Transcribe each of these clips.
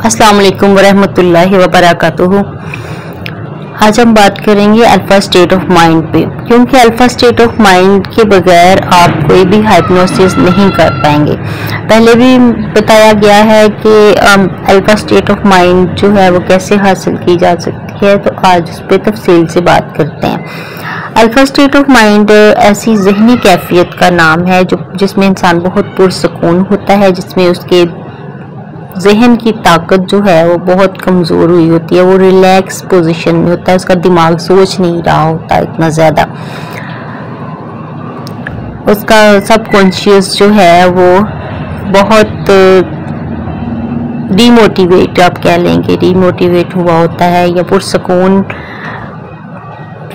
अस्सलाम वालेकुम वरहमतुल्लाहि वबरकातुहू। आज हम बात करेंगे अल्फा स्टेट ऑफ माइंड पे, क्योंकि अल्फा स्टेट ऑफ माइंड के बगैर आप कोई भी हाइप्नोसिस नहीं कर पाएंगे। पहले भी बताया गया है कि अल्फा स्टेट ऑफ माइंड जो है वो कैसे हासिल की जा सकती है, तो आज उस पर तफसील से बात करते हैं। अल्फा स्टेट ऑफ माइंड ऐसी जहनी कैफियत का नाम है जिसमें इंसान बहुत पुरसकून होता है, जिसमें उसके जहन की ताकत जो है वो बहुत कमज़ोर हुई होती है। वो रिलैक्स पोजीशन में होता है, उसका दिमाग सोच नहीं रहा होता इतना ज़्यादा। उसका सबकॉन्शियस जो है वो बहुत डीमोटिवेट, आप कह लेंगे डीमोटिवेट हुआ होता है या पुरसकून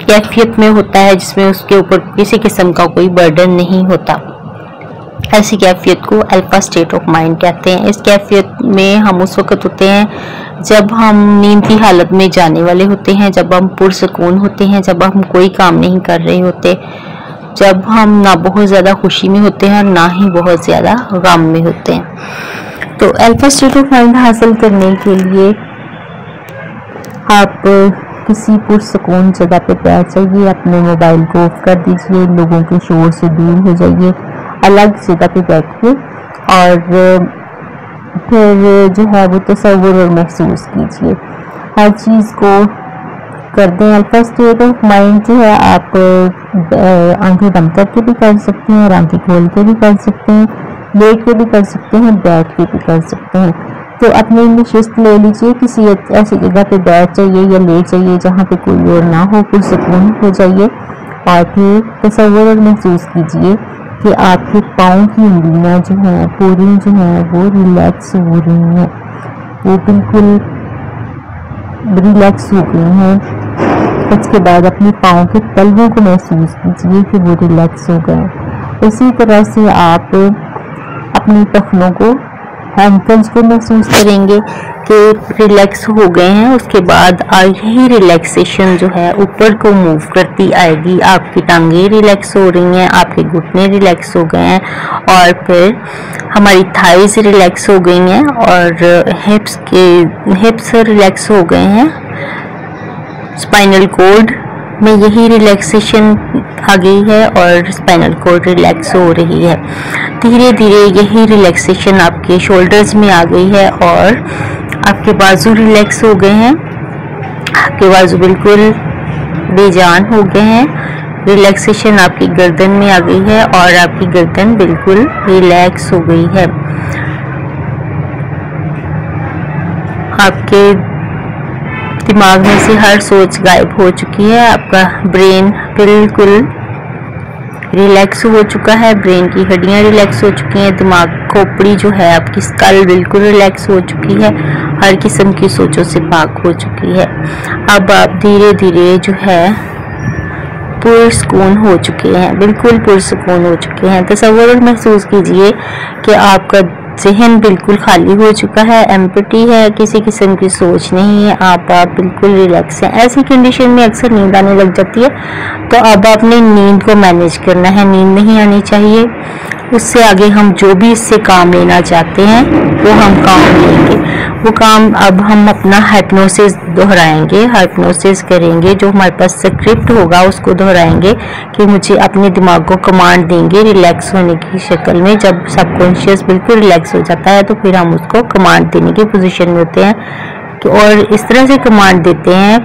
कैफियत में होता है, जिसमें उसके ऊपर किसी किस्म का कोई बर्डन नहीं होता। ऐसी कैफियत को अल्फा स्टेट ऑफ माइंड कहते हैं। इस कैफियत में हम उस वक्त होते हैं जब हम नींद की हालत में जाने वाले होते हैं, जब हम पुरसकून होते हैं, जब हम कोई काम नहीं कर रहे होते, जब हम ना बहुत ज़्यादा खुशी में होते हैं ना ही बहुत ज़्यादा गम में होते हैं। तो अल्फा स्टेट ऑफ माइंड हासिल करने के लिए आप किसी पुरसकून जगह पे बैठ जाइए, अपने मोबाइल को ऑफ कर दीजिए, लोगों के शोर से दूर हो जाइए, अलग जगह पे बैठिए और फिर जो है वो तसव्वुर और महसूस कीजिए। हर चीज़ को कर दें। अल्फा स्टेट ऑफ माइंड जो है आप आंखें बंद करके भी कर सकते हैं और आंखें खोल के भी कर सकते हैं, लेट के भी कर सकते हैं, बैठ के भी कर सकते हैं। तो अपनी नशिस्त ले लीजिए, किसी ऐसी जगह पे बैठ जाइए या लेट जाइए जहाँ पे कोई और ना हो, पुरसकून हो जाइए और फिर तसव्वुर और महसूस कीजिए कि आपके पाँव की उंगलियां जो हैं पूरी जो हैं वो रिलैक्स हो रही हैं, वो बिल्कुल रिलैक्स हो गई हैं। उसके बाद अपने पाँव के तलवों को महसूस कीजिए कि वो रिलैक्स हो गए। इसी तरह से आप अपनी टखनों को, हैंडल्स को महसूस करेंगे कि रिलैक्स हो गए हैं। उसके बाद यही रिलैक्सेशन जो है ऊपर को मूव करती आएगी। आपकी टांगें रिलैक्स हो रही हैं, आपके घुटने रिलैक्स हो गए हैं और फिर हमारी थाइज रिलैक्स हो गई हैं और हिप्स रिलैक्स हो गए हैं। स्पाइनल कॉर्ड में यही रिलैक्सेशन आ गई है और स्पाइनल कॉर्ड रिलैक्स हो रही है। धीरे धीरे यही रिलैक्सेशन आपके शोल्डर्स में आ गई है और आपके बाजू रिलैक्स हो गए हैं। आपके बाजू बिल्कुल बेजान हो गए हैं। रिलैक्सेशन आपकी गर्दन में आ गई है और आपकी गर्दन बिल्कुल रिलैक्स हो गई है। आपके दिमाग में से हर सोच गायब हो चुकी है। आपका ब्रेन बिल्कुल रिलैक्स हो चुका है, ब्रेन की हड्डियां रिलैक्स हो चुकी हैं, दिमाग खोपड़ी जो है आपकी स्कल बिल्कुल रिलैक्स हो चुकी है, हर किस्म की सोचों से पाक हो चुकी है। अब आप धीरे धीरे जो है पुरसकून हो चुके हैं, बिल्कुल पुरसकून हो चुके हैं। तसव्वुर महसूस कीजिए कि आपका जहन बिल्कुल खाली हो चुका है, एम्प्टी है, किसी किस्म की सोच नहीं है, आप बिल्कुल रिलैक्स हैं। ऐसी कंडीशन में अक्सर नींद आने लग जाती है, तो अब आपने नींद को मैनेज करना है, नींद नहीं आनी चाहिए। उससे आगे हम जो भी इससे काम लेना चाहते हैं वो हम काम लेंगे। वो काम अब हम अपना हाइप्नोसिस दोहराएंगे, हाइप्नोसिस करेंगे, जो हमारे पास स्क्रिप्ट होगा उसको दोहराएंगे कि मुझे अपने दिमाग को कमांड देंगे रिलैक्स होने की शक्ल में। जब सबकॉन्शियस बिल्कुल रिलैक्स हो जाता है तो फिर हम उसको कमांड देने की पोजीशन में होते हैं और इस तरह से कमांड देते हैं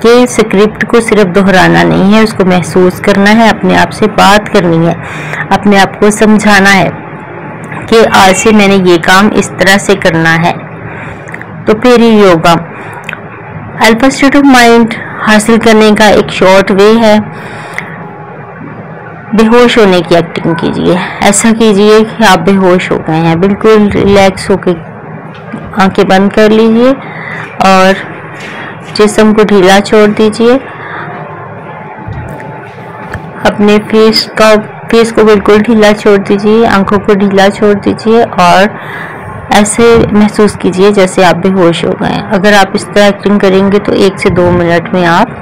कि स्क्रिप्ट को सिर्फ दोहराना नहीं है, उसको महसूस करना है, अपने आप से बात करनी है, अपने आप को समझाना है कि आज से मैंने ये काम इस तरह से करना है। तो फिर ये होगा। अल्फा स्टेट ऑफ माइंड हासिल करने का एक शॉर्ट वे है, बेहोश होने की एक्टिंग कीजिए। ऐसा कीजिए कि आप बेहोश हो गए हैं, बिल्कुल रिलैक्स होकर आंखें बंद कर लीजिए और जिस्म को ढीला छोड़ दीजिए। अपने फेस को बिल्कुल ढीला छोड़ दीजिए, आंखों को ढीला छोड़ दीजिए और ऐसे महसूस कीजिए जैसे आप बेहोश हो गए हैं। अगर आप इस तरह एक्टिंग करेंगे तो 1 से 2 मिनट में आप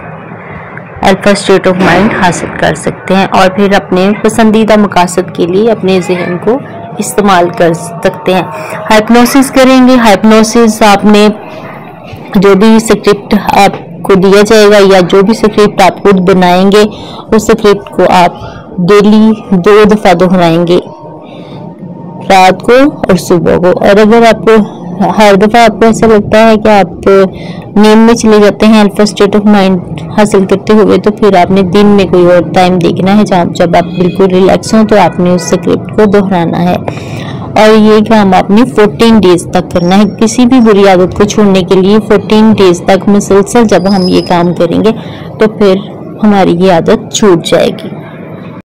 अल्फा स्टेट ऑफ माइंड हासिल कर सकते हैं और फिर अपने पसंदीदा मकासद के लिए अपने जहन को इस्तेमाल कर सकते हैं। हाइप्नोसिस करेंगे। हाइप्नोसिस आपने जो भी स्क्रिप्ट आपको दिया जाएगा या जो भी स्क्रिप्ट आप खुद बनाएंगे, उस स्क्रिप्ट को आप डेली 2 दफ़ा दोहराएंगे, रात को और सुबह को। और अगर आपको हर दफ़ा आपको ऐसा लगता है कि आप नींद में चले जाते हैं अल्फा स्टेट ऑफ माइंड हासिल करते हुए, तो फिर आपने दिन में कोई और टाइम देखना है जब आप बिल्कुल रिलैक्स हों, तो आपने उस स्क्रिप्ट को दोहराना है। और ये काम आपने 14 डेज तक करना है। किसी भी बुरी आदत को छोड़ने के लिए 14 डेज तक मुसलसल जब हम ये काम करेंगे तो फिर हमारी ये आदत छूट जाएगी।